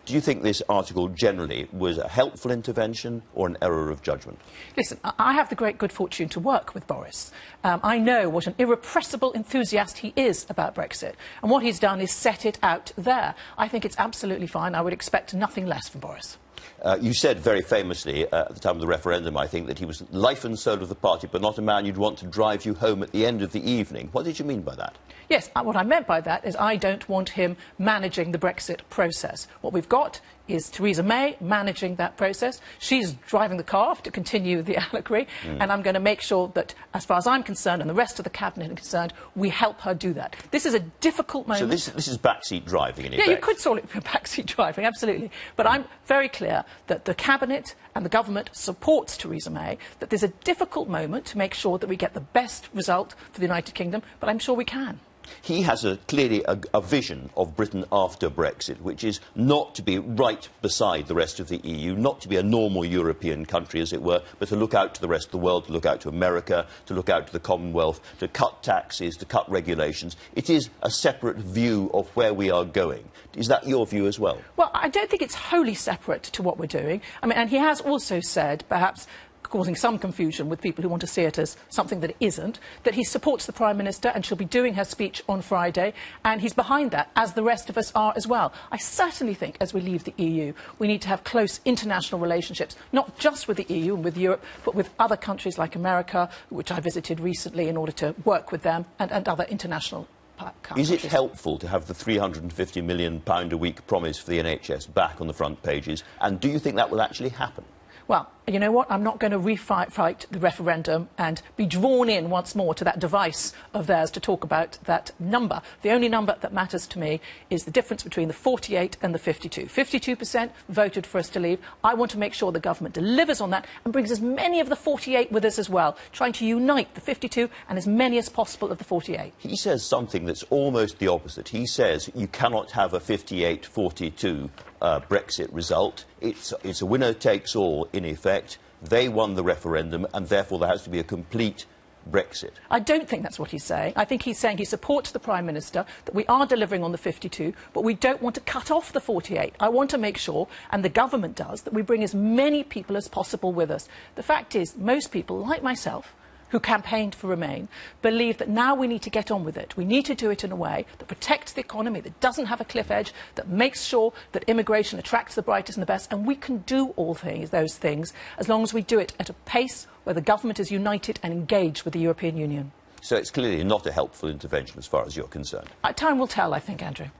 Do you think this article generally was a helpful intervention or an error of judgment? Listen, I have the great good fortune to work with Boris. I know what an irrepressible enthusiast he is about Brexit, and what he's done is set it out there. I think it's absolutely fine. I would expect nothing less from Boris. You said very famously at the time of the referendum, I think, that he was life and soul of the party, but not a man you'd want to drive you home at the end of the evening. What did you mean by that? Yes, what I meant by that is I don't want him managing the Brexit process. What we've got is Theresa May managing that process. She's driving the car, to continue the allegory, and I'm going to make sure that, as far as I'm concerned and the rest of the Cabinet are concerned, we help her do that. This is a difficult moment. So this is backseat driving, in effect? Yeah, you could call it backseat driving, absolutely. But I'm very clear that the Cabinet and the government supports Theresa May, that there's a difficult moment to make sure that we get the best result for the United Kingdom, but I'm sure we can. He has clearly a vision of Britain after Brexit, which is not to be right beside the rest of the EU, not to be a normal European country, as it were, but to look out to the rest of the world, to look out to America, to look out to the Commonwealth, to cut taxes, to cut regulations. It is a separate view of where we are going. Is that your view as well? Well, I don't think it's wholly separate to what we're doing. I mean, and he has also said, perhaps causing some confusion with people who want to see it as something that it isn't, that he supports the Prime Minister and she'll be doing her speech on Friday, and he's behind that, as the rest of us are as well. I certainly think, as we leave the EU, we need to have close international relationships, not just with the EU and with Europe, but with other countries like America, which I visited recently in order to work with them, and other international countries. Is it helpful to have the £350 million a week promise for the NHS back on the front pages, and do you think that will actually happen? Well, you know what? I'm not going to fight the referendum and be drawn in once more to that device of theirs to talk about that number. The only number that matters to me is the difference between the 48 and the 52. 52% voted for us to leave. I want to make sure the government delivers on that and brings as many of the 48 with us as well, trying to unite the 52 and as many as possible of the 48. He says something that's almost the opposite. He says you cannot have a 58-42 Brexit result. It's a winner-takes-all, in effect. They won the referendum, and therefore there has to be a complete Brexit. I don't think that's what he's saying. I think he's saying he supports the Prime Minister, that we are delivering on the 52, but we don't want to cut off the 48. I want to make sure, and the government does, that we bring as many people as possible with us. The fact is, most people, like myself, who campaigned for Remain, believe that now we need to get on with it. We need to do it in a way that protects the economy, that doesn't have a cliff edge, that makes sure that immigration attracts the brightest and the best, and we can do all those things as long as we do it at a pace where the government is united and engaged with the European Union. So it's clearly not a helpful intervention as far as you're concerned. Time will tell, I think, Andrew.